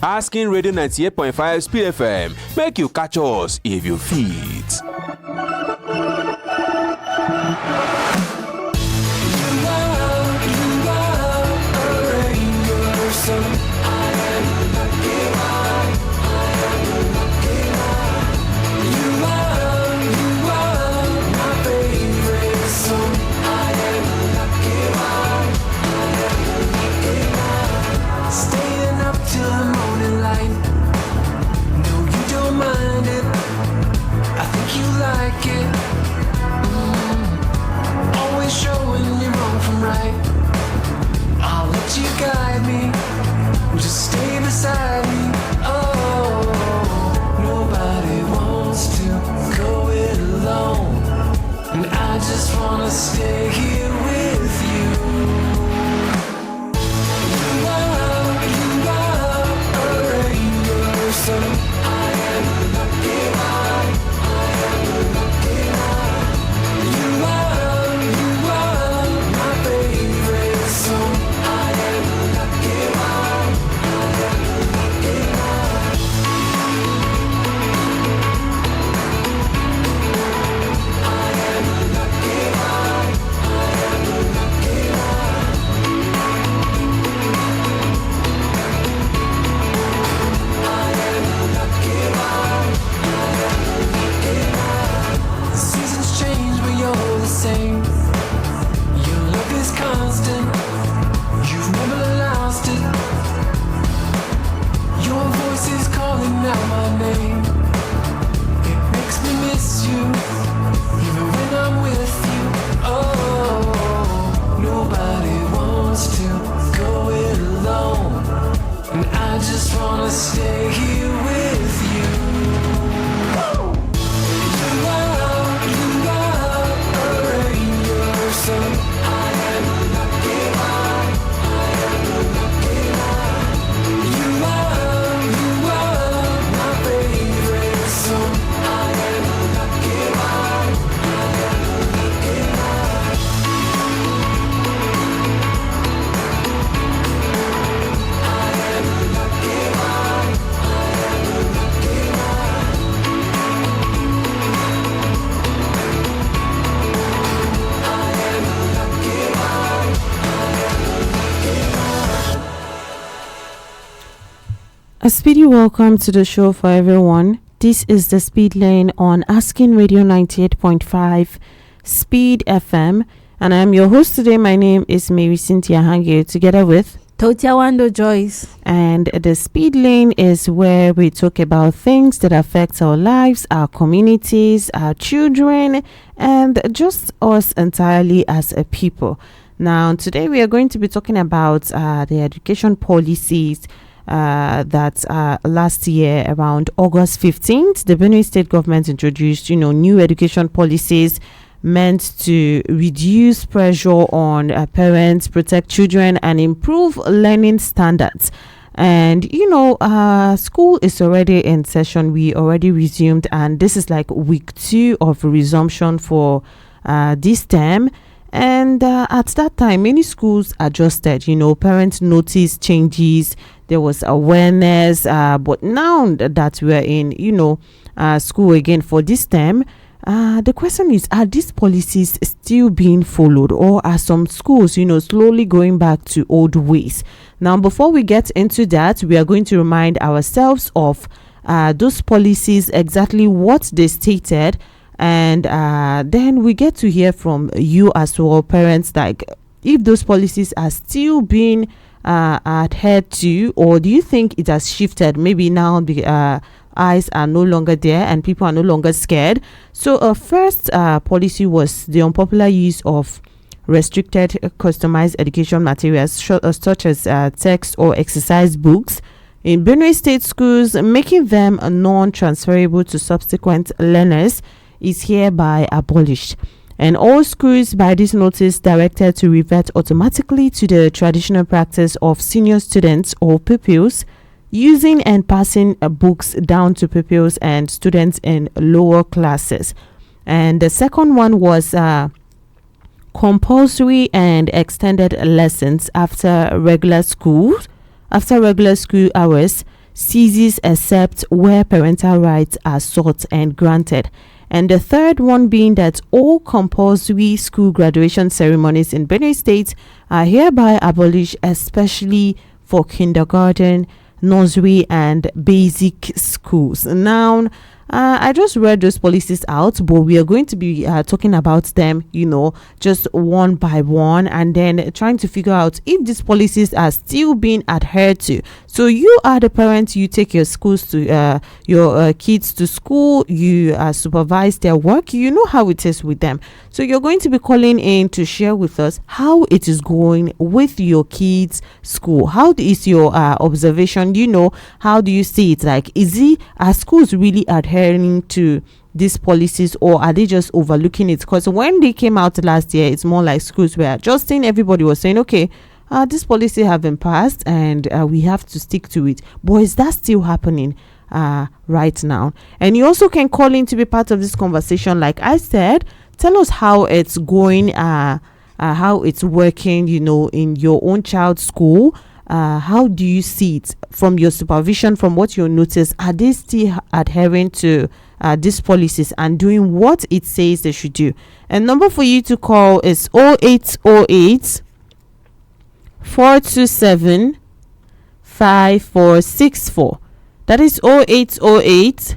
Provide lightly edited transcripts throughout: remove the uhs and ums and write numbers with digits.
Asking Radio 98.5 Speed FM. Make you catch us if you fit. You guide me, just stay beside me. Oh, nobody wants to go it alone, and I just wanna stay here with you. You are a rainbow, so I am lucky one. I am lucky one. You are my favorite song. Same. Your love is constant. You've never lost it. Your voice is calling out my name. It makes me miss you, even when I'm with you. Oh, nobody wants to go it alone, and I just wanna stay here with you. So I am lucky one. I am lucky one. You are my favorite song. I am lucky one. I am lucky one. I am lucky one. I am lucky one. A speedy welcome to the show for everyone. This is the Speed Lane on Asking Radio 98.5 Speed FM, and I'm your host today. My name is Marysyntia Hangeior, together with Tortya Wandedoo Joyce. And the Speed Lane is where we talk about things that affect our lives, our communities, our children, and just us entirely as a people. Now, today we are going to be talking about the education policies that last year around August 15th, the Benue State government introduced, new education policies meant to reduce pressure on parents, protect children, and improve learning standards. And school is already in session. We already resumed, and this is like week 2 of resumption for this term. And at that time, many schools adjusted. Parents noticed changes. There was awareness. But now that we're in, school again for this term, the question is, are these policies still being followed, or are some schools, slowly going back to old ways? Now, before we get into that, we are going to remind ourselves of those policies, exactly what they stated. And then we get to hear from you as well, parents, like if those policies are still being adhered to, or do you think it has shifted? Maybe now the eyes are no longer there and people are no longer scared. So first policy was the unpopular use of restricted customized education materials such as text or exercise books in Benue State schools, making them non-transferable to subsequent learners, is hereby abolished. And all schools by this notice directed to revert automatically to the traditional practice of senior students or pupils using and passing books down to pupils and students in lower classes. And the second one was compulsory and extended lessons after regular school hours, ceases except where parental rights are sought and granted. And the third one being that all compulsory school graduation ceremonies in Benue State are hereby abolished, especially for kindergarten, nursery, and basic schools. Now, I just read those policies out, but we are going to be talking about them, just one by one, and then trying to figure out if these policies are still being adhered to. So you are the parent, you take your your kids to school, you supervise their work, you know how it is with them. So you're going to be calling in to share with us how it is going with your kids' school. How is your observation? How do you see it? Like, are schools really adhering to these policies, or are they just overlooking it? Because when they came out last year, it's more like schools were adjusting. Everybody was saying, okay, this policy have been passed and we have to stick to it. But is that still happening right now? And you also can call in to be part of this conversation. Like I said, tell us how it's going, how it's working, in your own child's school. How do you see it from your supervision, from what you notice? Are they still adhering to these policies and doing what it says they should do? And number for you to call is 0808 427 5464. That is 0808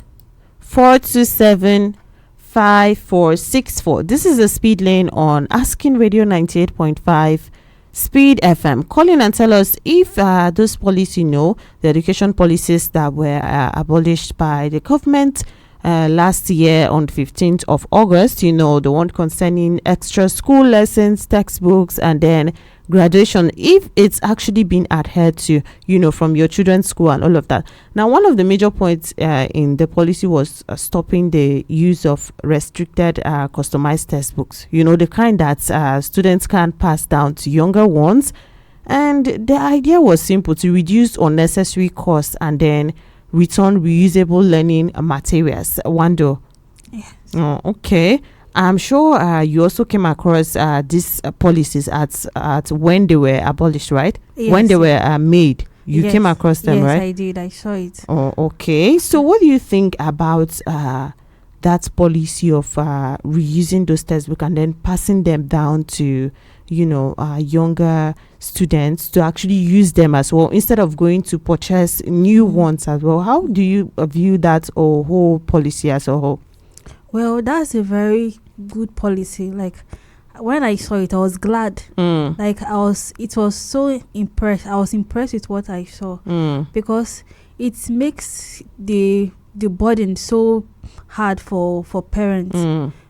427 5464. This is a speed lane on Asking Radio 98.5 Speed FM. Call in and tell us if those policies, the education policies that were abolished by the government last year on 15th of August, the one concerning extra school lessons, textbooks, and then graduation, if it's actually been adhered to, from your children's school and all of that. Now, one of the major points in the policy was stopping the use of restricted customized textbooks, the kind that students can pass down to younger ones. And the idea was simple: to reduce unnecessary costs and then return reusable learning materials. Wando. Yes. Oh, okay. I'm sure you also came across these policies at when they were abolished, right? Yes. When they were made. You came across them, right? Yes, I did. I saw it. Oh, okay. So what do you think about that policy of reusing those textbooks and then passing them down to, younger students to actually use them as well, instead of going to purchase new ones as well? How do you view that whole policy as a whole? Well, that's a very good policy. Like, when I saw it, I was glad. Like, I was so impressed. I was impressed with what I saw, because it makes the burden so hard for parents.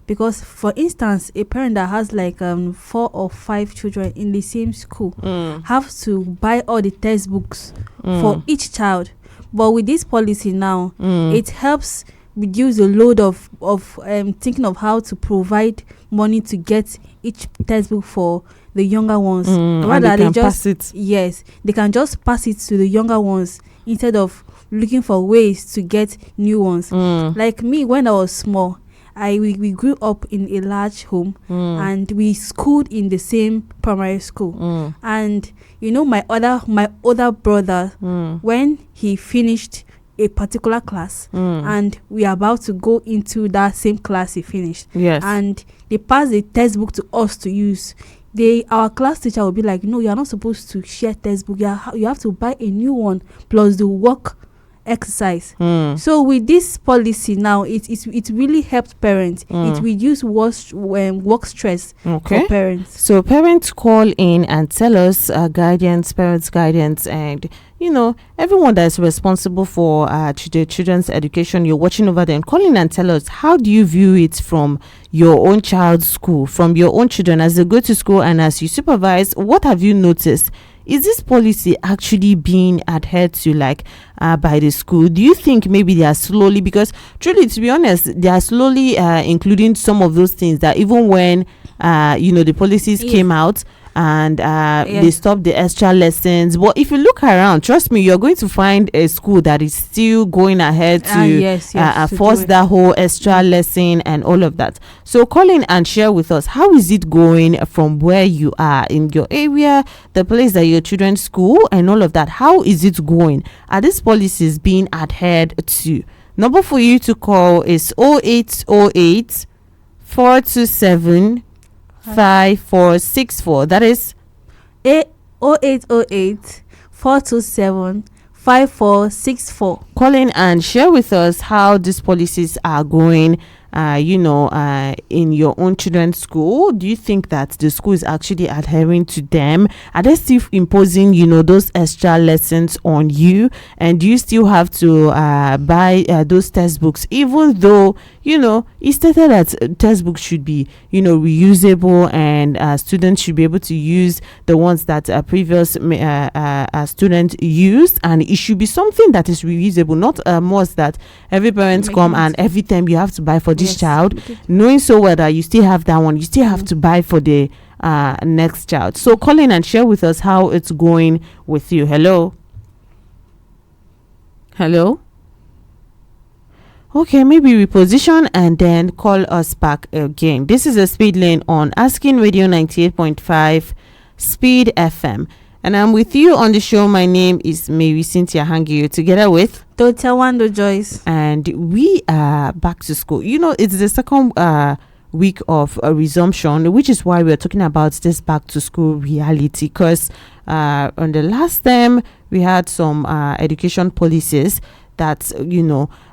Because, for instance, a parent that has like 4 or 5 children in the same school have to buy all the textbooks for each child. But with this policy now, it helps reduce the load of thinking of how to provide money to get each textbook for the younger ones. Rather, they just pass it. Yes, they can just pass it to the younger ones instead of looking for ways to get new ones. Like me, when I was small, we grew up in a large home, and we schooled in the same primary school. And my older brother, when he finished a particular class, and we are about to go into that same class he finished, and they passed the textbook to us to use, our class teacher will be like, no, you are not supposed to share textbook. You have to buy a new one plus the work exercise. So with this policy now, it really helped parents. It reduced work stress for parents. So parents call in and tell us parents guidance, and everyone that is responsible for the children's education, you're watching over them. Call in and tell us, how do you view it from your own child's school, from your own children as they go to school and as you supervise? What have you noticed? Is this policy actually being adhered to, like, by the school? Do you think maybe they are slowly, because truly, to be honest, they are slowly including some of those things that even when the policies came out, and they stop the extra lessons. But if you look around, trust me, you're going to find a school that is still going ahead to force that whole extra lesson and all of that. So call in and share with us, how is it going from where you are in your area, the place that your children's school and all of that? How is it going? Are these policies being adhered to? Number for you to call is 0808 427 5464. That is 0808 427 5464. Call in and share with us how these policies are going, in your own children's school. Do you think that the school is actually adhering to them? Are they still imposing, those extra lessons on you? And do you still have to buy those textbooks, even though, it stated that textbooks should be, reusable, and students should be able to use the ones that a previous student used, and it should be something that is reusable, not a must that every parent come and every time you have to buy for this child, knowing so well that you still have that one, you still have to buy for the next child. So call in and share with us how it's going with you. Hello. Okay, maybe reposition and then call us back again. This is a Speed Lane on Asking Radio 98.5 Speed FM. And I'm with you on the show. My name is Marysyntia Hangeior, together with Wandedoo Joyce. And we are back to school. It's the second week of resumption, which is why we're talking about this back to school reality. Because on the last term, we had some education policies that,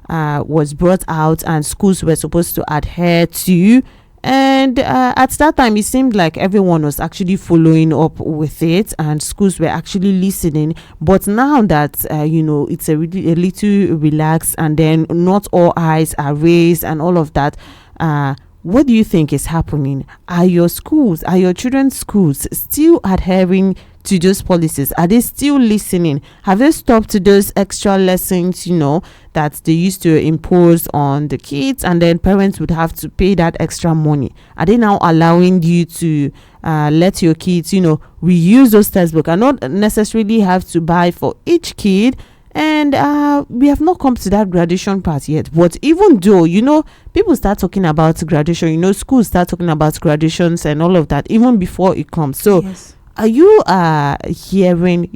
was brought out and schools were supposed to adhere to. And at that time, it seemed like everyone was actually following up with it and schools were actually listening. But now that, it's a little relaxed, and then not all eyes are raised and all of that, what do you think is happening? Are your children's schools still adhering to those policies? Are they still listening? Have they stopped those extra lessons, that they used to impose on the kids, and then parents would have to pay that extra money? Are they now allowing you to let your kids, reuse those textbooks and not necessarily have to buy for each kid? And we have not come to that graduation part yet. But even though, people start talking about graduation, schools start talking about graduations and all of that even before it comes. So are you hearing,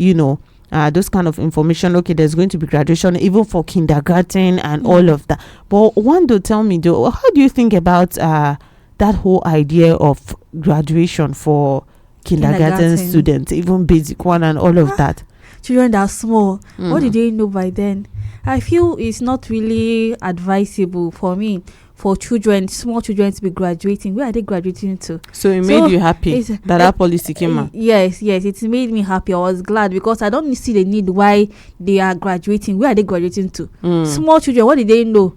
those kind of information? Okay, there's going to be graduation even for kindergarten and all of that. But Wando, tell me though, how do you think about that whole idea of graduation for kindergarten students, even basic one and all of that? Children that are small, what did they know by then? I feel it's not really advisable for me for small children to be graduating. Where are they graduating to? So it made you happy that policy came out? Yes, it made me happy. I was glad because I don't see the need why they are graduating. Where are they graduating to? Small children, what did they know?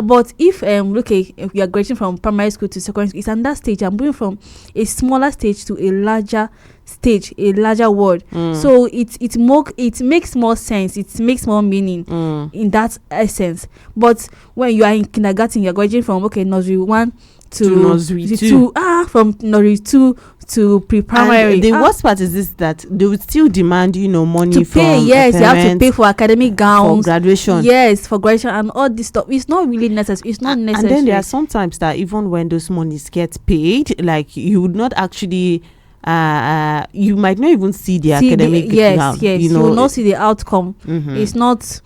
But if if you are graduating from primary school to secondary school, it's on that stage. I'm moving from a smaller stage to a larger stage, a larger world. So it makes more sense, it makes more meaning in that essence. But when you are in kindergarten, you're graduating from nursery 1 to nursery 2, from nursery 2 to pre-primary. And the worst part is this, that they would still demand money to from pay. Yes, you have to pay for academic gowns, for graduation. Yes, for graduation and all this stuff. It's not really necessary. It's not necessary. And then there are sometimes that even when those monies get paid, like you would not actually you might not even see the academic gown. Yes, you will not see the outcome. It's not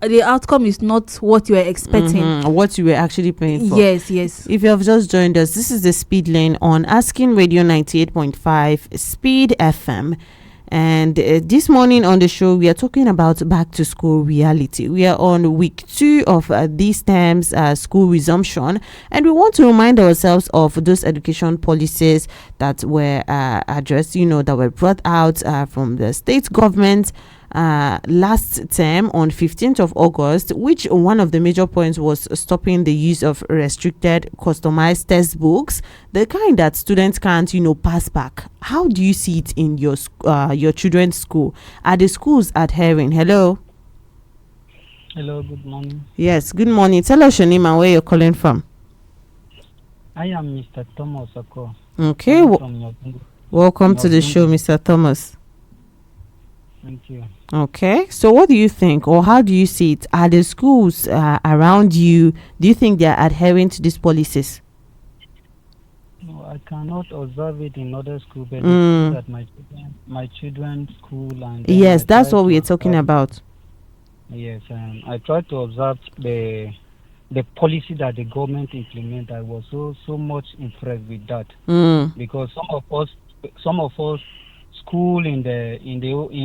the outcome is not what you were expecting, what you were actually paying for. Yes. If you have just joined us, this is the Speed Lane on Asking Radio 98.5 Speed FM. And this morning on the show, we are talking about back to school reality. We are on week 2 of this term's school resumption, and we want to remind ourselves of those education policies that were addressed, that were brought out from the state government last term on 15th of August, which one of the major points was stopping the use of restricted customized textbooks, the kind that students can't pass back. How do you see it in your children's school? Are the schools adhering? Hello, good morning. Yes, good morning. Tell us your name and where you're calling from. I am Mr. Thomas Oko. Okay, Welcome to the Thank show, you. Mr. Thomas. Thank you. Okay, so what do you think, or how do you see it? Are the schools around you, do you think they are adhering to these policies? No, I cannot observe it in other school, but the school Mm. that my children's school, and then Yes, I that's try what we to are talking observe. about. Yes, I try to observe the policy that the government implement. I was so much impressed with that Mm. because some of us school in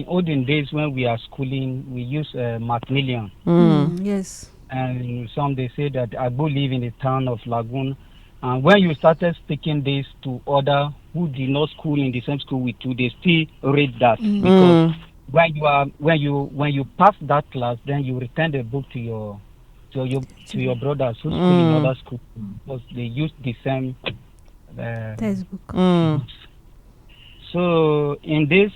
olden days when we are schooling we use Macmillan, Mm. Yes. and some they say that Agbo live in the town of Lagoon, and when you started speaking this to other who did not school in the same school with you, they still read that because Mm. when you pass that class, then you return the book to your brothers who school in Mm. other school because they use the same Textbook. Mm. books. So in this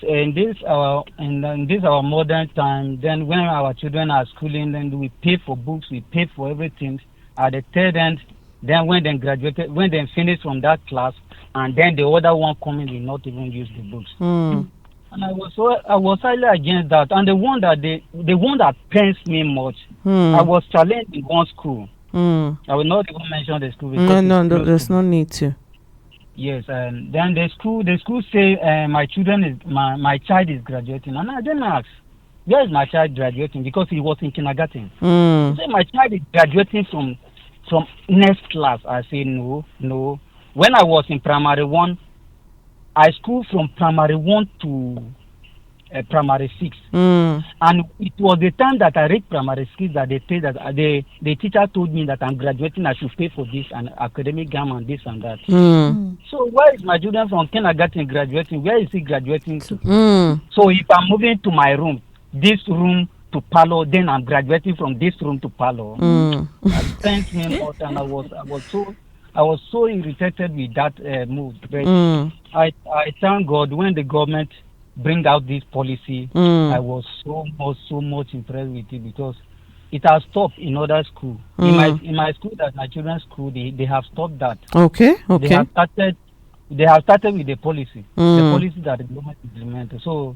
our modern time, then when our children are schooling, then we pay for books, we pay for everything. At the third end, then when they graduated, when they finish from that class, and then the other one coming will not even use the books. Mm. And I was highly against that. And the one that pains me much, I Mm. was challenged in one school. Mm. I will not even mention the school No, because it's no, close to there's me. no need to. Yes, and then the school say my child is graduating, and I didn't ask where is my child graduating because he was in kindergarten. He Mm. said my child is graduating from next class. I say no, no. When I was in primary one, I school from primary one to primary six, Mm. and it was the time that I reached primary six that they say that the teacher told me that I'm graduating. I should pay for this and academic gam and this and that. Mm. So where is my children from kindergarten graduating? Where is he graduating to? Mm. So if I'm moving to my room, this room to parlor, then I'm graduating from this room to parlor. Mm. That pains me out, and I was so irritated with that move. But Mm. I thank God when the government bring out this policy. I Mm. was so much impressed with it because it has stopped in other school. In my school, that my children's school, they have stopped that. Okay, They okay. have started with the policy Mm. that the government implemented. So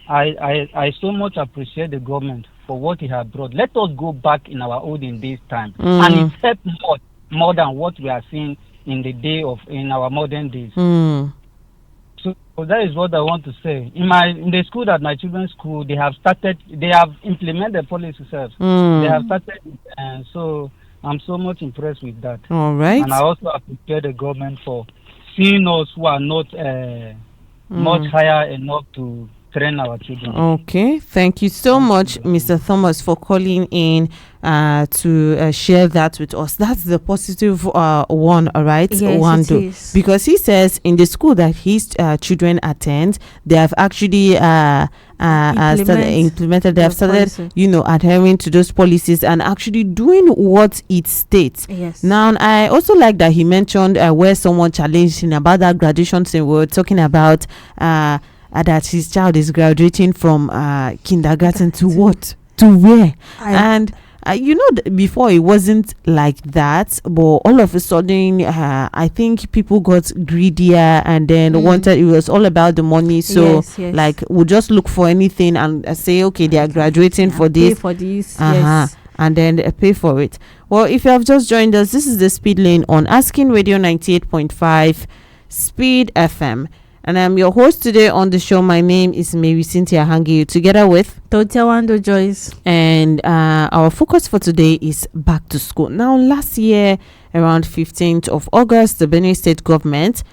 I so much appreciate the government for what he has brought. Let us go back in our olden days time, and Mm. it helped more than what we are seeing in our modern days. Mm. So that is what I want to say. In the school that my children's school, they have implemented the policy itself. They have Mm. started, and so I'm so much impressed with that. All And I right. also appreciate the government for seeing us who are not much Mm. higher enough to train our children. Okay, thank you so Thank much, you. Mr. Thomas, for calling in to share that with us. That's the positive one, all right? Yes, it Wando. is. Because he says in the school that his children attend, they have actually implemented, they have the started, policy. adhering to those policies and actually doing what it states. Yes. Now, I also like that he mentioned where someone challenged him about that graduation thing. We were talking about that his child is graduating from kindergarten to what? To where? And before it wasn't like that, but all of a sudden, I think people got greedier and then wanted. It was all about the money. So, Yes. like, we'll just look for anything and say, okay, they are graduating for Pay this. for this. Yes. And then pay for it. Well, if you have just joined us, this is the Speed Lane on Asking Radio 98.5 Speed FM. And I'm your host today on the show. My name is Marysyntia Hangeior, together with Tortya Wandedoo Joyce. and our focus for today is back to school. Now, last year, around 15th of August, the Benue State government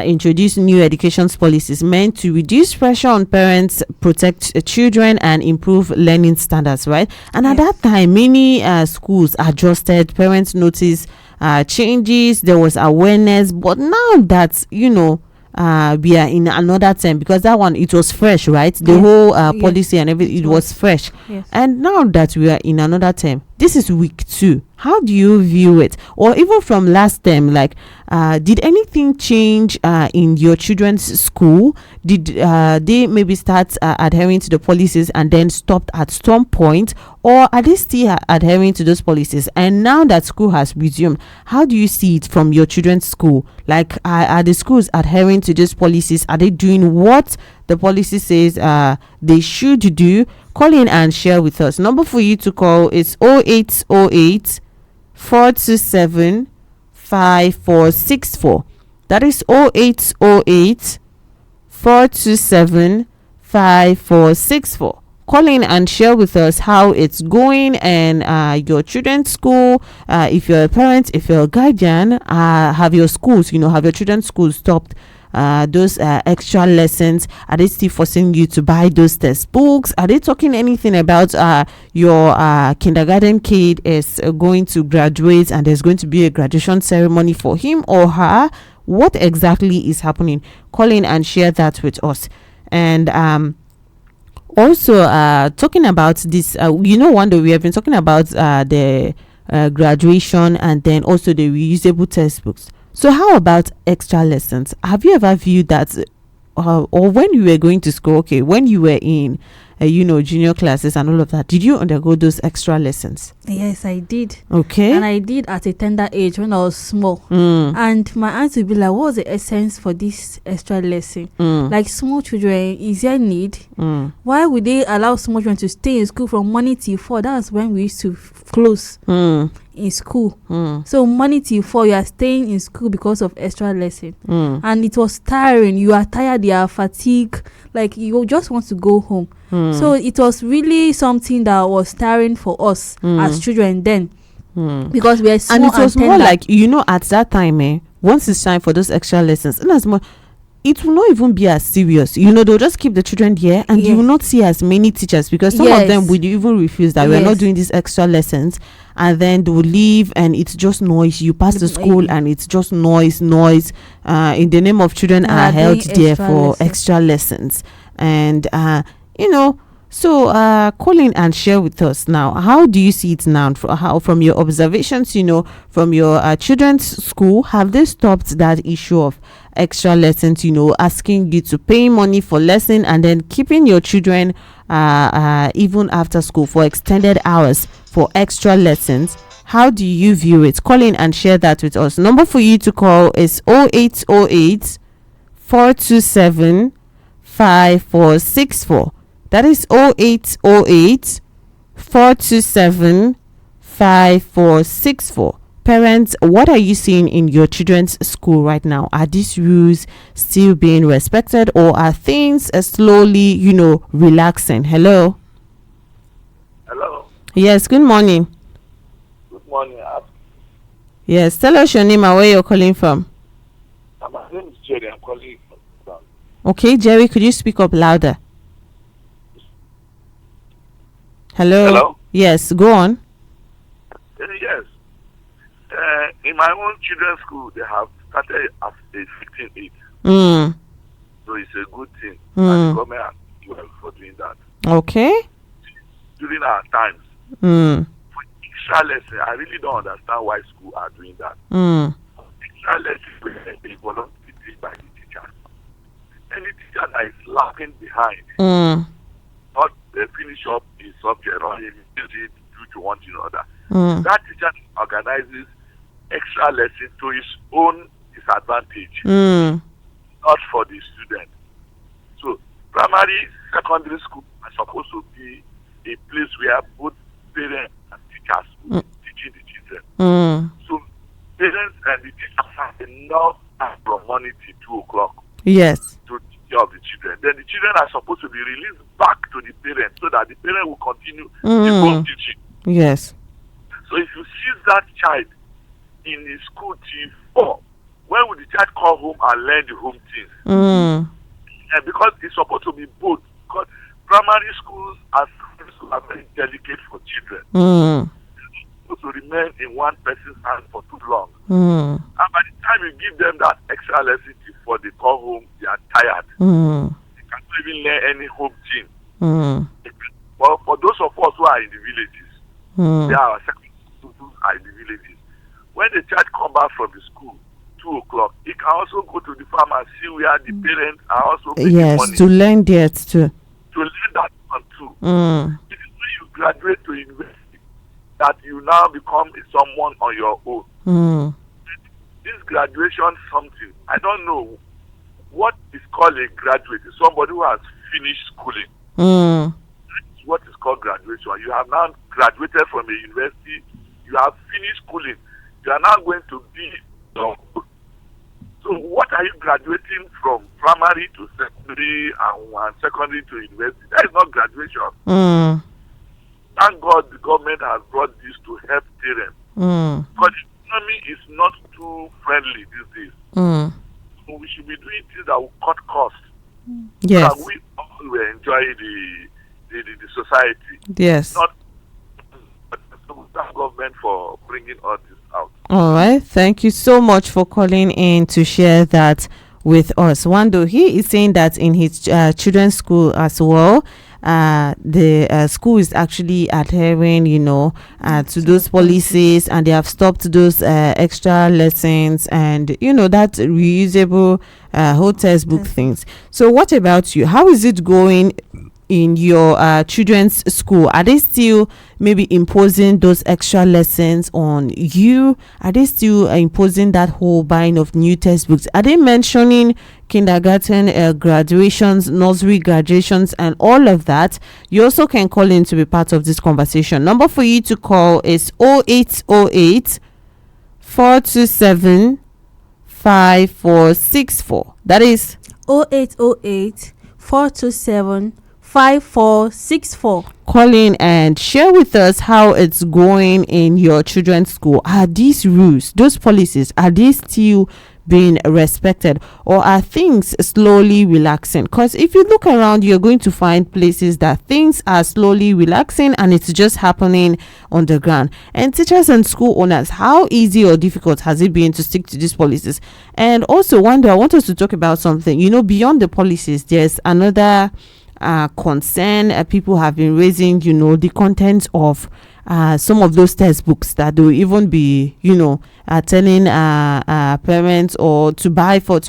introduced new education policies meant to reduce pressure on parents, protect children, and improve learning standards, right? And at that time, many schools adjusted, parents noticed changes, there was awareness. But now that, we are in another term, because that one, it was fresh, right? The whole policy and everything, it was fresh. Yes. And now that we are in another term, this is week 2. How do you view it? Or even from last term, like, did anything change in your children's school? Did they maybe start adhering to the policies and then stopped at some point? Or are they still adhering to those policies? And now that school has resumed, how do you see it from your children's school? Like, are the schools adhering to those policies? Are they doing what the policy says they should do? Call in and share with us. Number for you to call is 0808 427 5464. That is 0808 427 5464. Call in and share with us how it's going and your children's school. If you're a parent, if you're a guardian, have your schools, have your children's schools stopped those extra lessons? Are they still forcing you to buy those textbooks? Are they talking anything about your kindergarten kid is going to graduate and there's going to be a graduation ceremony for him or her? What exactly is happening? Call in and share that with us. And also talking about this, one day we have been talking about the graduation and then also the reusable textbooks. So how about extra lessons? Have you ever viewed that, or when you were going to school, okay, when you were in, junior classes and all of that, did you undergo those extra lessons? Yes, I did. Okay. And I did at a tender age when I was small. And my aunt would be like, what was the essence for this extra lesson? Like small children, is there need? Why would they allow small children to stay in school from morning till 4? That's when we used to close in school. So morning till 4, you are staying in school because of extra lesson. And it was tiring. You are tired, you are fatigued. Like you just want to go home. So it was really something that was tiring for us as children then, because we are small, and it was more tender. like at that time, once it's time for those extra lessons, and as more, it will not even be as serious. They'll just keep the children here, and you will not see as many teachers, because some of them would even refuse that we're not doing these extra lessons, and then they will leave, and it's just noise. You pass the school, and it's just noise. In the name of children are held there for extra lessons, and So call in and share with us now. How do you see it now? From your observations, from your children's school, have they stopped that issue of extra lessons? Asking you to pay money for lesson and then keeping your children even after school for extended hours for extra lessons. How do you view it? Call in and share that with us. Number for you to call is 0808 427 5464. That is 0808 427 5464. Parents, what are you seeing in your children's school right now? Are these rules still being respected, or are things slowly, relaxing? Hello? Hello. Yes, good morning. Good morning. Yes, tell us your name and where you're calling from. My name is Jerry. I'm calling from. Okay, Jerry, could you speak up louder? Hello? Yes, go on. Yes. In my own children's school, they have started at age 15 So it's a good thing. And the government has been well for doing that. Okay. During our times, for extra lesson, I really don't understand why schools are doing that. Extra lesson is voluntarily by the teachers. Any teacher that is lagging behind, not finish up his subject or he use it due to one thing or other. That teacher organizes extra lesson to his own disadvantage, not for the student. So primary, secondary school are supposed to be a place where both parents and teachers will be teaching the children. So parents and the teachers have enough time from morning till 2 o'clock. Yes. To take care of the children. Then the children are supposed to be released back to the parents so that the parent will continue the home teaching. Yes. So if you seize that child in his school till 4, when will the child come home and learn the home things? And because it's supposed to be both, because primary schools and secondary schools are very delicate for children. They're supposed to remain in one person's hand for too long. And by the time you give them that extra lesson before they come home, they are tired. They can't even learn any home thing. But for those of us who are in the villages, There are secondary schools are in the villages. When the child come back from the school, 2 o'clock, he can also go to the farm and see where the parents are also making money. to learn that too. To learn that one too. It is when you graduate to university that you now become someone on your own. This graduation something, I don't know what is called a graduate. Is somebody who has finished schooling. That's what is called graduation. You have now graduated from a university. You have finished schooling. You are now going to be. So what are you graduating from? Primary to secondary and secondary to university? That is not graduation. Thank God the government has brought this to help parents. Because the economy is not too friendly these days. So we should be doing things that will cut costs. Yes. So that we all will enjoy the society. Yes. Not the government for bringing all this out. All right. Thank you so much for calling in to share that with us. Wando, he is saying that in his children's school as well, the school is actually adhering, to those policies, and they have stopped those extra lessons and, that reusable whole textbook things. So what about you? How is it going in your children's school? Are they still maybe imposing those extra lessons on you? Are they still imposing that whole buying of new textbooks? Are they mentioning kindergarten graduations, nursery graduations, and all of that? You also can call in to be part of this conversation. Number for you to call is 0808 427 5464. That is 0808 427 5464. Call in and share with us how it's going in your children's school. Are these rules, those policies, are they still being respected, or are things slowly relaxing? Because if you look around, you're going to find places that things are slowly relaxing and it's just happening on the ground. And teachers and school owners, how easy or difficult has it been to stick to these policies? And also, Wanda, I want us to talk about something. Beyond the policies, there's another concern people have been raising, the content of some of those textbooks that they will even be, telling parents or to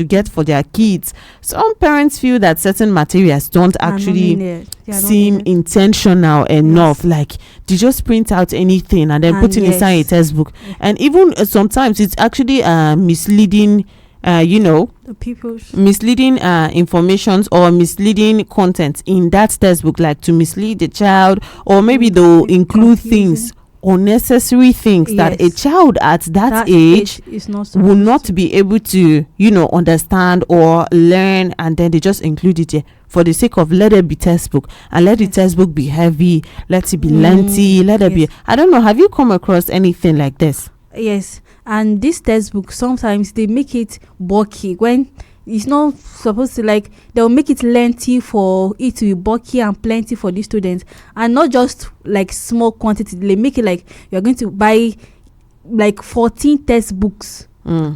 get for their kids. Some parents feel that certain materials don't actually seem intentional enough. Like they just print out anything and then put it inside a textbook. And even sometimes it's actually misleading. The people's misleading informations or misleading content in that textbook, like to mislead the child, or maybe they'll include things, unnecessary things that a child at that age will not be able to understand or learn, and then they just include it for the sake of let it be textbook, and let the textbook be heavy, let it be lengthy, let it be. I don't know, have you come across anything like this? Yes. And this textbook, sometimes they make it bulky when it's not supposed to. Like they'll make it lengthy for it to be bulky and plenty for the students, and not just like small quantity. They make it like you're going to buy like 14 textbooks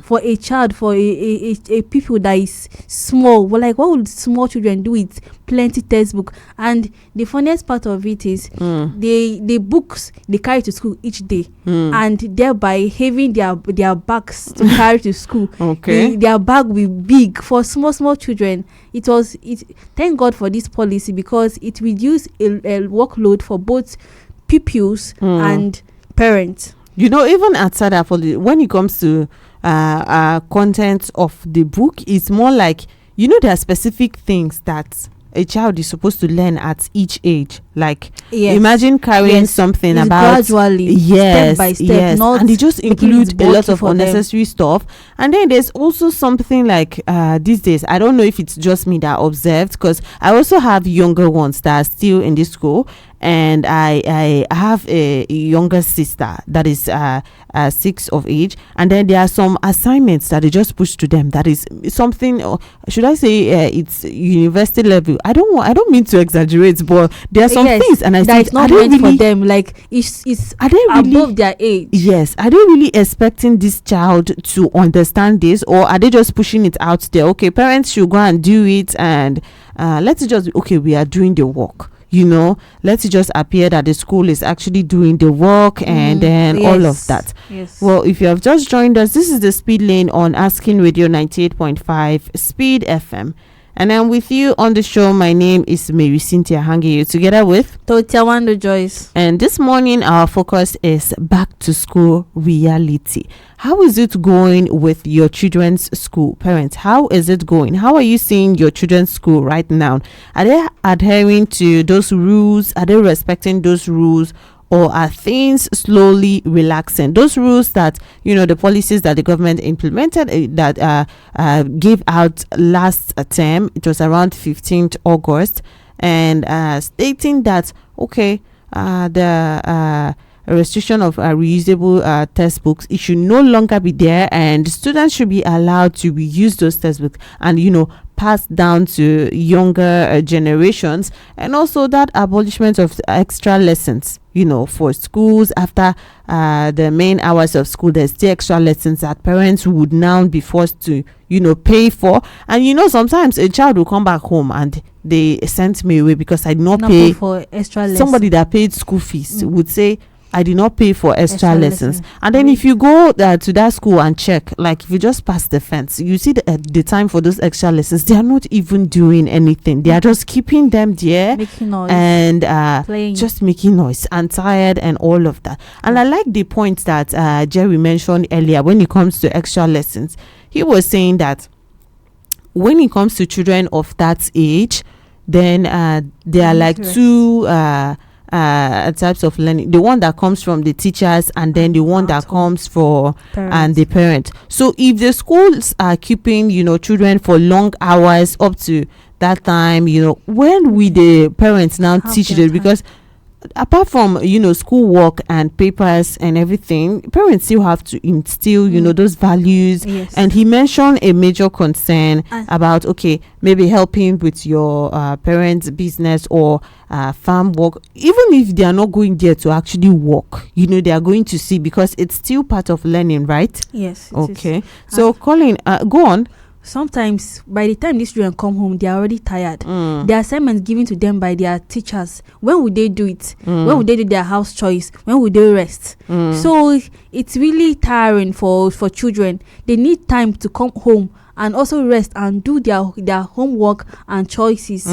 for a child, for a people that is small. Well, like what would small children do with plenty textbook? And the funniest part of it is the books they carry to school each day, and thereby having their bags to carry to school. Their bag will be big for small children. Thank God for this policy, because it reduces a workload for both pupils and parents. Even outside that, when it comes to content of the book, it's more like there are specific things that a child is supposed to learn at each age. Like imagine carrying something it's about gradually, step by step, not and they just include a lot of unnecessary stuff. And then there's also something like these days, I don't know if it's just me that observed, because I also have younger ones that are still in this school, and I have a younger sister that is 6 of age, and then there are some assignments that they just push to them that is something, or should I say it's university level. I don't mean to exaggerate, but there are some things, and I think not meant for them. Like it's above their age. Yes, are they really expecting this child to understand this, or are they just pushing it out there? Okay, parents should go and do it, and let's just we are doing the work. let it just appear that the school is actually doing the work and then all of that. Yes. Well, if you have just joined us, this is the Speed Lane on Asking Radio 98.5 Speed FM. And I'm with you on the show. My name is Marysyntia Hangeior, together with Tortya Wandedoo Joyce. And this morning, our focus is back to school reality. How is it going with your children's school? Parents, how is it going? How are you seeing your children's school right now? Are they adhering to those rules? Are they respecting those rules? Or are things slowly relaxing? Those rules that, the policies that the government implemented that gave out last term, it was around 15th August, and stating that, the restriction of reusable textbooks, it should no longer be there, and students should be allowed to reuse those textbooks and, passed down to younger generations. And also that abolishment of extra lessons, for schools after the main hours of school. There's the extra lessons that parents would now be forced to pay for. And sometimes a child will come back home and they sent me away because I did not pay for extra lessons. Somebody that paid school fees would say, I did not pay for extra lessons. And then if you go to that school and check, like if you just pass the fence, you see the time for those extra lessons, they are not even doing anything. They are just keeping them there, making noise and playing. Just making noise and tired and all of that. And I like the point that Jerry mentioned earlier when it comes to extra lessons. He was saying that when it comes to children of that age, then there are like two types of learning: the one that comes from the teachers, and then the one that comes for and the parent. So if the schools are keeping children for long hours up to that time, when will the parents now teach them? Because apart from school work and papers and everything, parents still have to instill those values. Yes. And he mentioned a major concern about maybe helping with your parents' business or farm work, even if they are not going there to actually work, they are going to see, because it's still part of learning, right? Yes. Okay. So Colin, go on. Sometimes by the time these children come home, they are already tired. The assignments given to them by their teachers, when would they do it? When would they do their house chores? When would they rest? So it's really tiring for children. They need time to come home and also rest and do their homework and choices.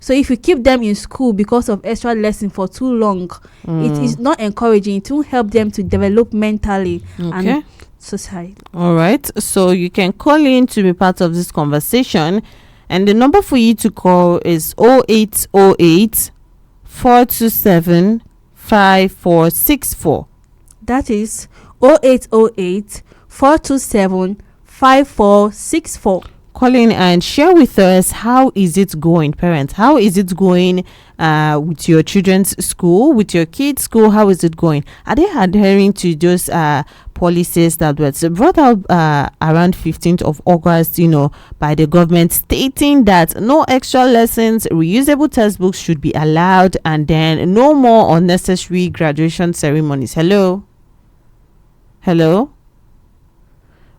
So if you keep them in school because of extra lesson for too long, it is not encouraging. It won't help them to develop mentally and society. All right, so you can call in to be part of this conversation, and the number for you to call is 0808 427 5464. That is 0808 427 5464. Call in and share with us, how is it going, parents? How is it going with your children's school, with your kids' school? How is it going? Are they adhering to those policies that were brought out around 15th of August, by the government, stating that no extra lessons, reusable textbooks should be allowed, and then no more unnecessary graduation ceremonies? Hello?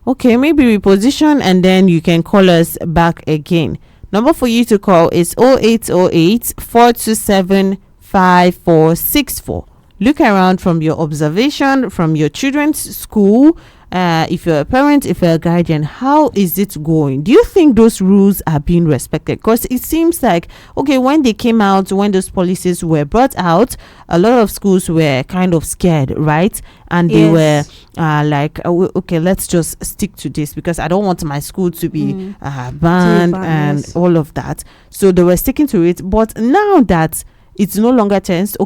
Okay, maybe reposition and then you can call us back again. Number for you to call is 0808 427 5464. Look around from your observation from your children's school. If you're a parent, if you're a guardian, how is it going? Do you think those rules are being respected? Because it seems like, when they came out, when those policies were brought out, a lot of schools were kind of scared, right? And they were like, let's just stick to this, because I don't want my school to be banned and all of that. So they were sticking to it. But now that it's no longer tense,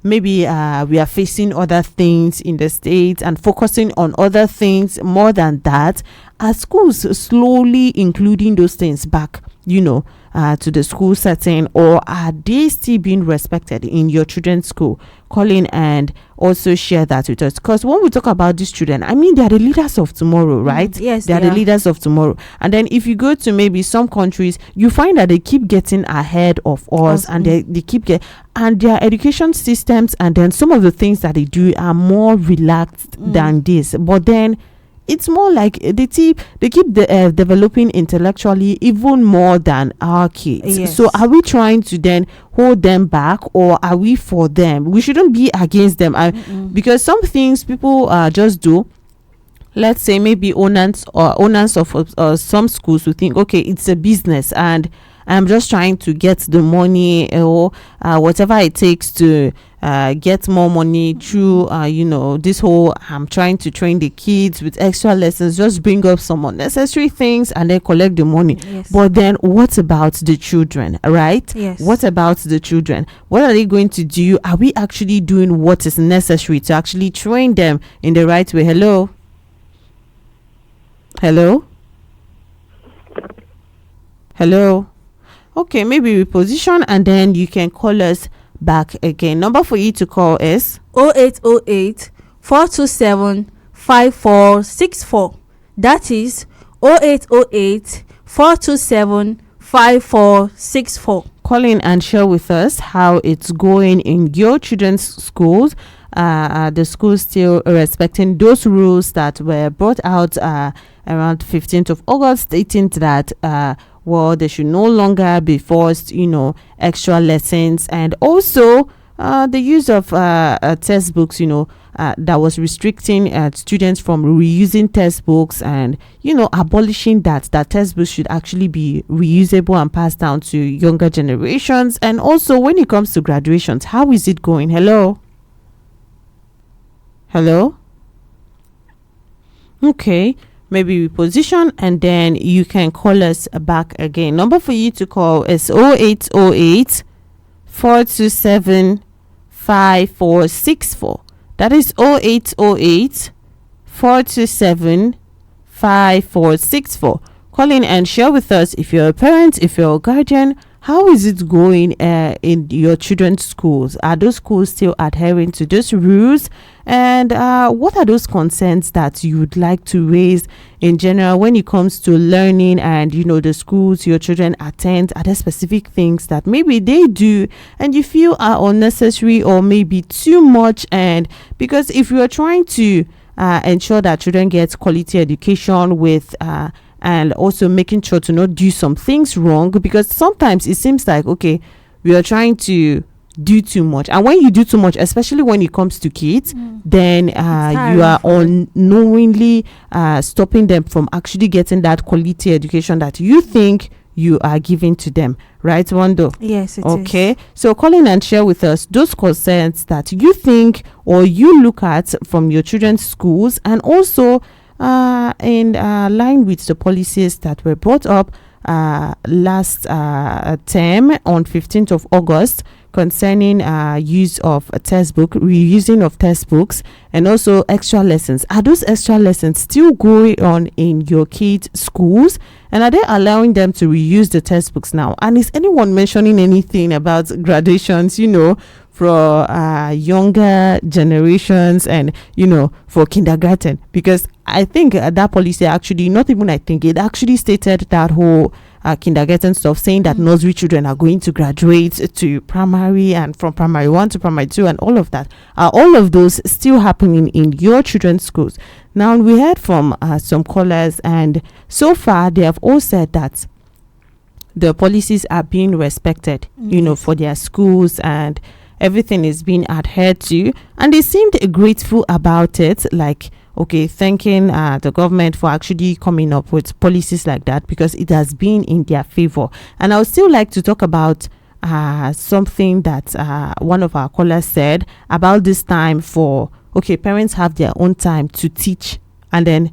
maybe we are facing other things in the state and focusing on other things more than that. Are schools slowly including those things back, to the school setting, or are they still being respected in your children's school? Call in and also share that with us, because when we talk about these children, I mean, they are the leaders of tomorrow, right? Yes, they are the leaders of tomorrow. And then if you go to maybe some countries, you find that they keep getting ahead of us, and they keep and their education systems and then some of the things that they do are more relaxed than this. But then it's more like they keep developing intellectually even more than our kids. Yes. So are we trying to then hold them back, or are we for them? We shouldn't be against them. Because some things people just do. Let's say maybe owners of some schools who think, okay, it's a business and I'm just trying to get the money, or whatever it takes to get more money through this whole I'm trying to train the kids with extra lessons, just bring up some unnecessary things and then collect the money. Yes. But then what about the children, right? Yes. What about the children? What are they going to do? Are we actually doing what is necessary to actually train them in the right way? Hello? Okay, maybe we position and then you can call us back again. Number for you to call is 0808 427 5464. That is 0808 427 5464. call in and share with us how it's going in your children's schools. The schools still respecting those rules that were brought out around 15th of August, stating that they should no longer be forced, extra lessons, and also the use of textbooks, that was restricting students from reusing textbooks, and abolishing that textbooks should actually be reusable and passed down to younger generations. And also when it comes to graduations, how is it going? Hello? Okay, maybe we position and then you can call us back again. Number for you to call is 0808 427 5464. That is 0808 427 5464. Call in and share with us, if you're a parent, if you're a guardian, how is it going in your children's schools? Are those schools still adhering to those rules? And what are those concerns that you would like to raise in general when it comes to learning and, the schools your children attend? Are there specific things that maybe they do and you feel are unnecessary or maybe too much? And because if you are trying to ensure that children get quality education with and also making sure to not do some things wrong, because sometimes it seems like, okay, we are trying to do too much, and when you do too much, especially when it comes to kids, then you are unknowingly stopping them from actually getting that quality education that you think you are giving to them, right, Wando? Yes, it is. Okay, so call in and share with us those concerns that you think or you look at from your children's schools, and also in line with the policies that were brought up last term on 15th of August concerning use of a textbook, reusing of textbooks, and also extra lessons. Are those extra lessons still going on in your kids' schools? And are they allowing them to reuse the textbooks now? And is anyone mentioning anything about graduations, for younger generations and, for kindergarten? Because I think that policy actually, not even I think, it actually stated that whole kindergarten stuff, saying that nursery children are going to graduate to primary, and from primary 1 to primary 2 and all of that. Are all of those still happening in your children's schools? Now, we heard from some callers, and so far they have all said that the policies are being respected, for their schools, and everything is being adhered to, and they seemed grateful about it, like, okay, thanking the government for actually coming up with policies like that, because it has been in their favor. And I would still like to talk about something that one of our callers said about this time for, okay, parents have their own time to teach, and then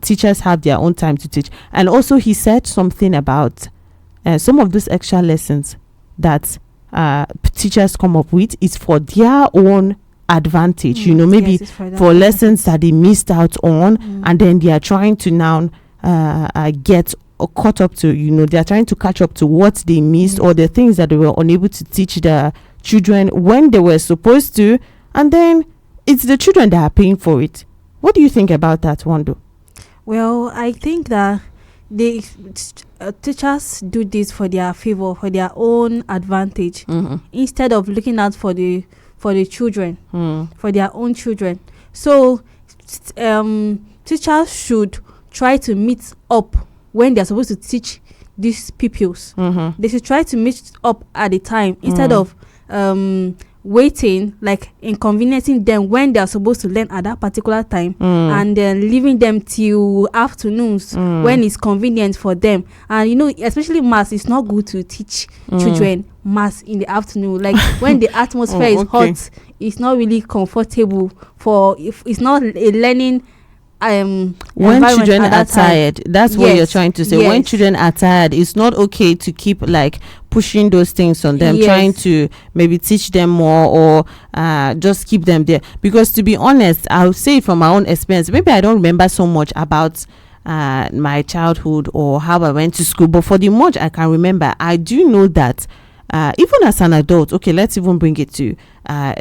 teachers have their own time to teach. And also he said something about some of those extra lessons that teachers come up with is for their own advantage, maybe yes, for lessons that they missed out on, and then they are trying to now get caught up to, they are trying to catch up to what they missed, or the things that they were unable to teach the children when they were supposed to, and then it's the children that are paying for it. What do you think about that, Wando? Well, I think that the teachers do this for their favor, for their own advantage, instead of looking out for the children, for their own children. So teachers should try to meet up when they're supposed to teach these pupils. They should try to meet up at the time instead of waiting, like inconveniencing them when they are supposed to learn at that particular time, and then leaving them till afternoons when it's convenient for them. And you know, especially maths, it's not good to teach children maths in the afternoon, like when the atmosphere is hot. It's not really comfortable for, if it's not a learning when children are tired. That's what you're trying to say. When children are tired, it's not okay to keep like pushing those things on them, trying to maybe teach them more, or just keep them there. Because to be honest, I'll say from my own experience, maybe I don't remember so much about my childhood or how I went to school, but for the much I can remember, I do know that even as an adult, okay, let's even bring it to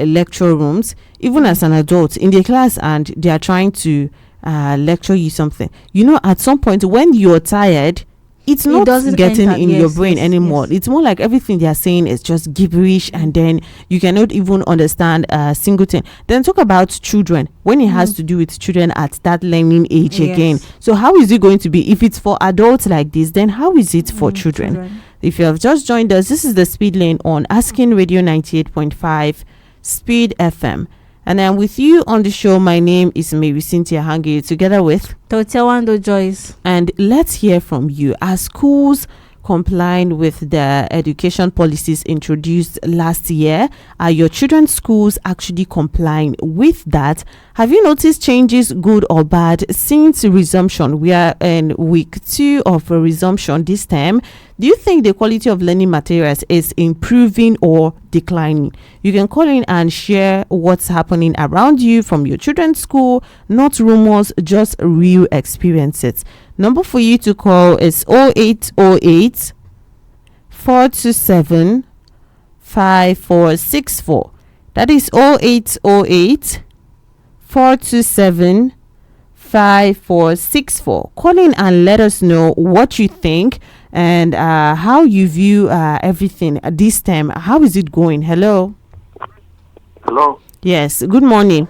lecture rooms. Even as an adult in the class and they are trying to lecture you something, you know, at some point when you're tired, it's not getting in your brain anymore. It's more like everything they are saying is just gibberish, and then you cannot even understand a single thing. Then talk about children, when it has to do with children at that learning age again. So how is it going to be if it's for adults like this? Then how is it for children? If you have just joined us, this is the Speed Lane on Asking Radio 98.5 Speed FM. And I'm with you on the show. My name is Marysyntia Hangeior, together with Wandedoo Joyce. And let's hear from you. Are schools complying with the education policies introduced last year? Are your children's schools actually complying with that? Have you noticed changes, good or bad, since resumption? We are in week 2 of a resumption this term. Do you think the quality of learning materials is improving or declining? You can call in and share what's happening around you from your children's school, not rumors, just real experiences. Number for you to call is 0808 427 5464. That is 0808 427 5464. Call in and let us know what you think and how you view everything this time. How is it going? Hello. Hello. Yes. Good morning.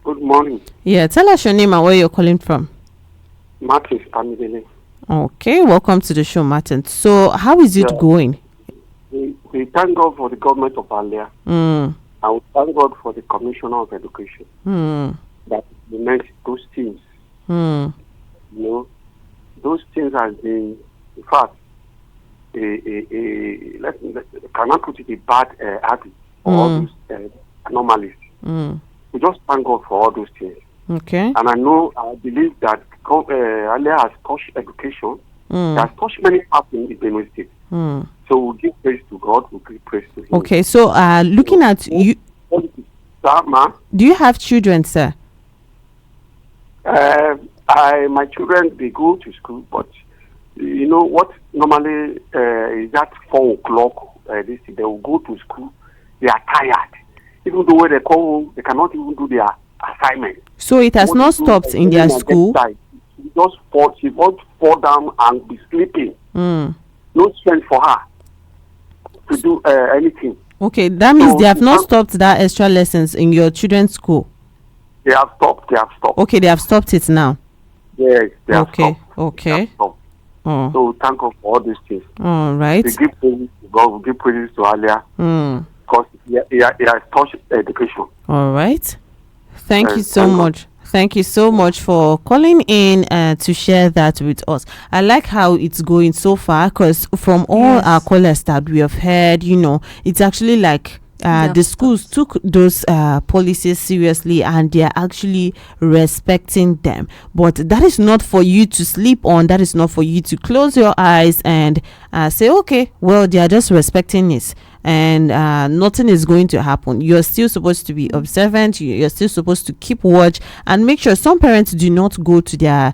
Good morning. Yeah. Tell us your name and where you're calling from. Martin Amidele. Okay. Welcome to the show, Martin. So, how is it going? We thank God for the government of Alia. And we thank God for the Commissioner of Education. That implements those things. You know, those things has been, in fact, cannot put it a bad habit or all those anomalies. We just thank God for all those things. Okay. And I believe that Alia has touched education. It has touched many parts in the Benue State. So we give praise to God, we give praise to Him. Okay, so looking at you, do you have children, sir? My children, they go to school, but you know what? Normally is at 4 o'clock. They will go to school. They are tired. Even though when they come home, they cannot even do their assignment. So it has not stopped in their school. She won't fall down and be sleeping. No strength for her to do anything. Okay, that means they have not stopped that extra lessons in your children's school. They have stopped. Okay, they have stopped it now. Yes, they have stopped. Okay. So thank God for all these things. All right. We give praise to God. We give praise to Alia. Because he has touched education. All right. Thank you so much. Thank you so much for calling in to share that with us. I like how it's going so far, because from all our callers that we have heard, you know, it's actually like the schools took those policies seriously and they are actually respecting them. But that is not for you to sleep on. That is not for you to close your eyes and say, okay, well, they are just respecting this and nothing is going to happen. You're still supposed to be observant. You're still supposed to keep watch and make sure. Some parents do not go to their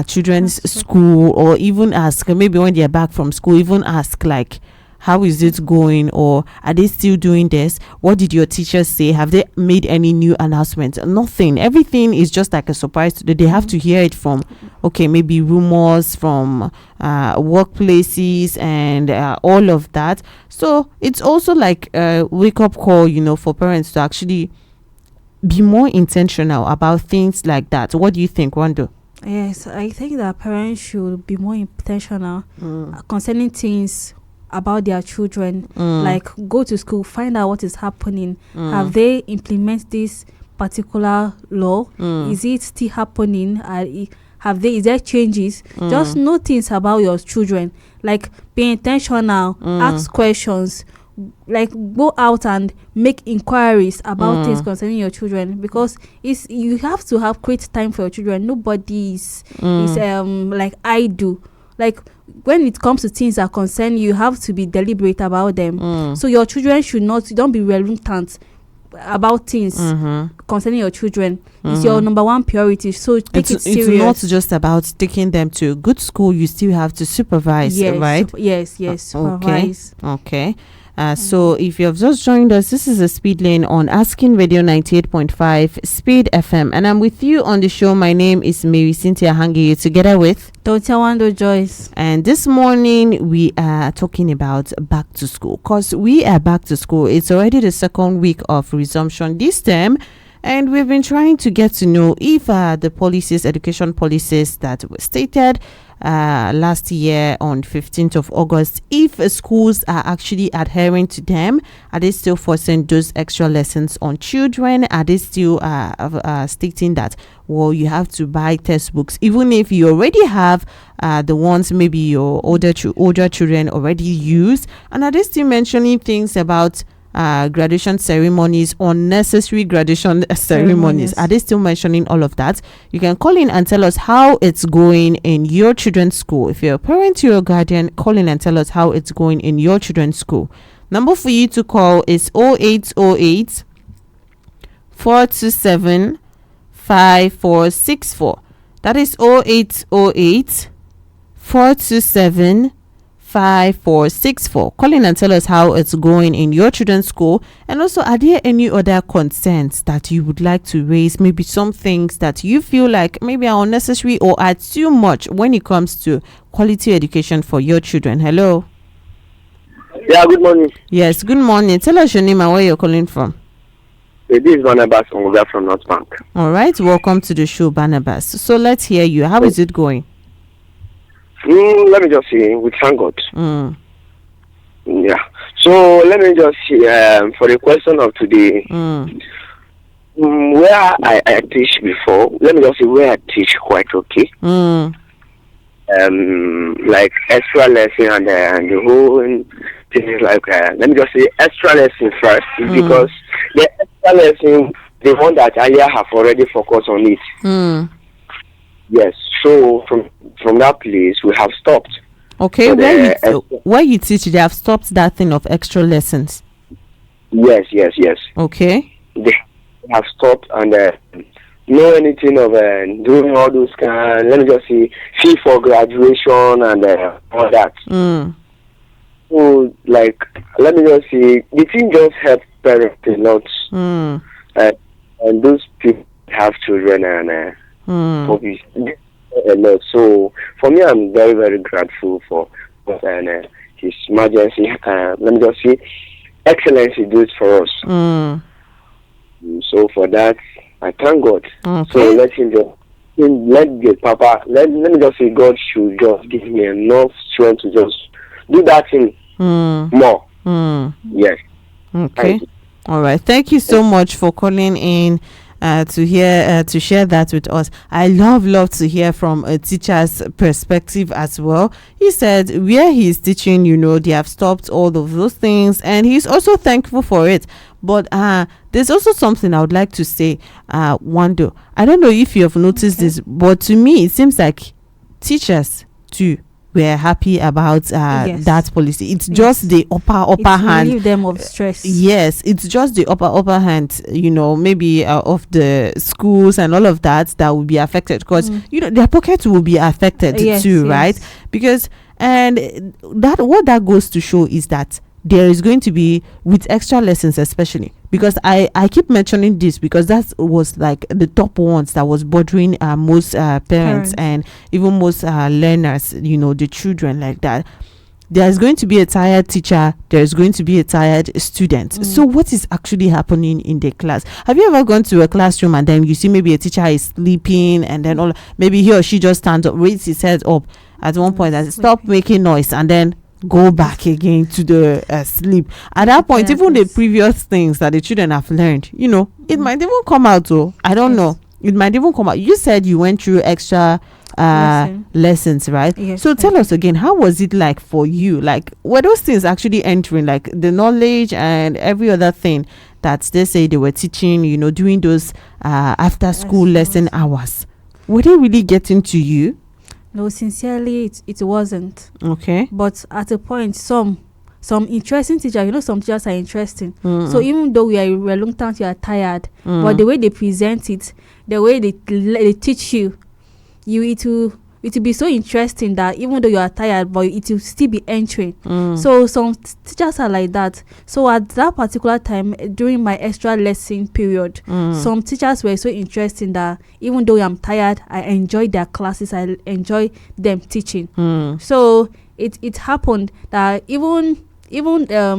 children's school, or even ask, maybe when they're back from school, even ask like, how is it going, or are they still doing this? What did your teachers say? Have they made any new announcements? Nothing. Everything is just like a surprise. They have to hear it from, okay, maybe rumors from workplaces and all of that. So it's also like a wake-up call, you know, for parents to actually be more intentional about things like that? What do you think, Wando? Yes, I think that parents should be more intentional concerning things about their children. Like go to school, find out what is happening. Have they implemented this particular law? Is it still happening? Is there changes? Just know things about your children. Like be intentional, ask questions, like go out and make inquiries about things concerning your children, because you have to have great time for your children. Nobody is like I do. Like when it comes to things that concern you, have to be deliberate about them. So your children don't be reluctant about things concerning your children. It's your number one priority, so take it serious. It's not just about taking them to a good school. You still have to supervise, right? Yes, supervise. Okay. So if you have just joined us, this is a Speed Lane on Asking Radio 98.5 Speed FM, and I'm with you on the show. My name is Marysyntia Hangeior, together with Wandedoo Joyce. And this morning we are talking about back to school, because we are back to school. It's already the second week of resumption this term, and we've been trying to get to know if the education policies that were stated last year on 15th of August, if schools are actually adhering to them. Are they still forcing those extra lessons on children? Are they still stating that, well, you have to buy textbooks even if you already have the ones maybe your older children already use? And are they still mentioning things about graduation ceremonies, unnecessary graduation ceremonies? Are they still mentioning all of that? You can call in and tell us how it's going in your children's school. If you're a parent, you're a guardian, call in and tell us how it's going in your children's school. Number for you to call is 0808 427 5464. That is 0808 427 5464. Call in and tell us how it's going in your children's school. And also, are there any other concerns that you would like to raise? Maybe some things that you feel like maybe are unnecessary or are too much when it comes to quality education for your children. Hello. Yeah, good morning. Yes, good morning. Tell us your name and where you're calling from. This is Barnabas from North Bank. All right, welcome to the show, Barnabas. So let's hear you. How is it going? Let me just say, we thank God. Yeah. So let me just say, for the question of today, where I teach before, let me just say where I teach quite okay. Like extra lesson and the whole thing is like, let me just say extra lesson first, because the extra lesson, the one that I have already focused on it. Yes. So from that place, we have stopped. Okay, where you teach, they have stopped that thing of extra lessons. Yes. Okay. They have stopped and know anything of doing all those kind. Let me just say fee for graduation and all that. So like, let me just say the thing just help parents a lot. And those people have children and puppies a lot. So for me, I'm very, very grateful for His Majesty. Let me just say, excellency does for us. So for that, I thank God. Okay. So let him just let me just say, God should just give me enough strength to just do that thing more. Yes. Okay. All right. Thank you so much for calling in to share that with us. I love to hear from a teacher's perspective as well. He said where he's teaching, they have stopped all of those things, and he's also thankful for it. But there's also something I would like to say, Wando. I don't know if you have noticed this, but to me it seems like teachers too were happy about that policy. It's just the upper hand. Relieve them of stress. Yes, it's just the upper hand, maybe of the schools and all of that will be affected, because their pockets will be affected too, right? Because what that goes to show is that there is going to be, with extra lessons especially, because I keep mentioning this because that was like the top ones that was bothering most parents and even most learners, the children like that. there's going to be a tired teacher, there's going to be a tired student. So what is actually happening in the class? Have you ever gone to a classroom and then you see maybe a teacher is sleeping, and then maybe he or she just stands up, raises his head up at one point and stop making noise, and then go back again to the sleep. At that point, even the previous things that the children have learned, it might even come out. I don't know. It might even come out. You said you went through extra lessons, right? Yes, so tell us again, how was it like for you? Like, were those things actually entering, like the knowledge and every other thing that they say they were teaching, doing those after school lesson hours? Were they really getting to you? No, sincerely, it wasn't. Okay. But at a point, some interesting teachers, some teachers are interesting. So even though we are reluctant, you are tired, but the way they present it, the way they teach you, it will be so interesting that even though you are tired, but it will still be entering. So some teachers are like that. So at that particular time, during my extra lesson period, some teachers were so interesting that even though I'm tired, I enjoy their classes, I enjoy them teaching. So it happened that even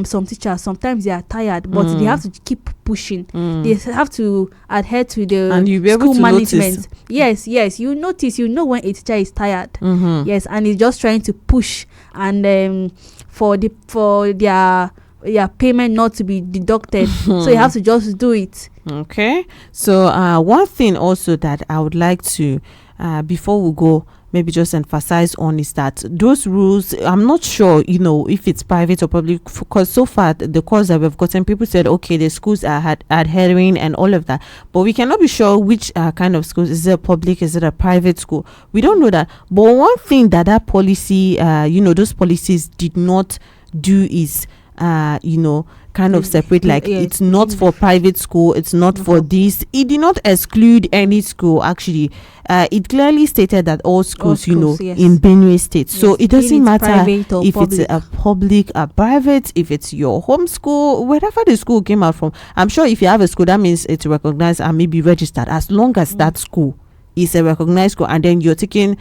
some teachers, sometimes they are tired, but they have to keep pushing. They have to adhere to the school management. Yes, you notice, when a teacher is tired. Yes, and he's just trying to push, and for their payment not to be deducted. So you have to just do it. Okay. So one thing also that I would like to before we go maybe just emphasize on is that those rules, I'm not sure, if it's private or public, because so far the calls that we've gotten, people said, okay, the schools are adhering and all of that, but we cannot be sure which kind of schools. Is it a public, is it a private school? We don't know that. But one thing that policy, those policies did not do is, kind of separate, like it's not for private school, it's not for this. It did not exclude any school. Actually, it clearly stated that all schools, in Benue State. So it doesn't matter if it's a public or private, if it's your home school, wherever the school came out from. I'm sure if you have a school, that means it's recognized and maybe registered, as long as that school is a recognized school, and then you're taking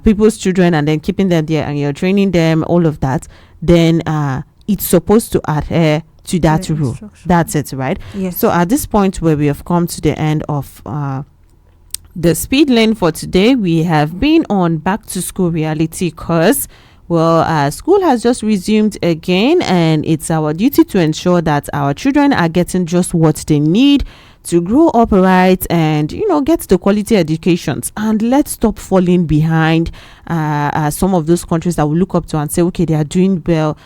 people's children and then keeping them there and you're training them, all of that, then it's supposed to adhere to that rule. That's it, right? Yes. So at this point where we have come to the end of the speed lane for today, we have been on back to school reality course. Well, school has just resumed again, and it's our duty to ensure that our children are getting just what they need to grow up right and get the quality educations. And let's stop falling behind some of those countries that we look up to and say, okay, they are doing well.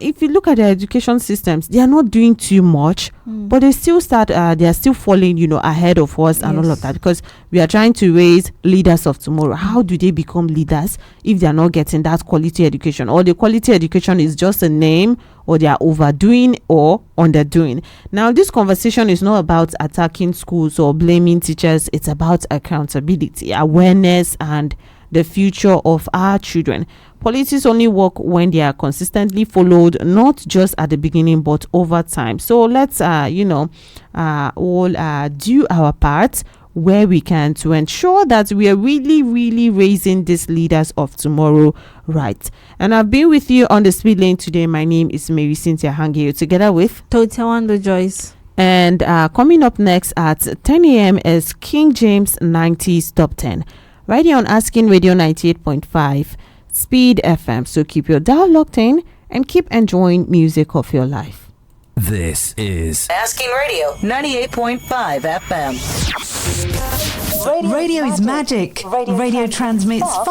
If you look at their education systems, they are not doing too much, but they still they are still falling, ahead of us and all of that, because we are trying to raise leaders of tomorrow. How do they become leaders if they are not getting that quality education, or the quality education is just a name, or they are overdoing or underdoing? Now, this conversation is not about attacking schools or blaming teachers. It's about accountability, awareness, and the future of our children. Policies only work when they are consistently followed, not just at the beginning but over time. So let's all do our part where we can to ensure that we are really, really raising these leaders of tomorrow right. And I've been with you on the speed lane today. My name is Marysyntia Hangeior, together with Tortya Wandedoo Joyce. And coming up next at 10 a.m. is King James 90s Top 10. Right here on Asking Radio 98.5 Speed FM. So keep your dial locked in and keep enjoying music of your life. This is Asking Radio 98.5 FM. Radio is magic. Radio transmits fast.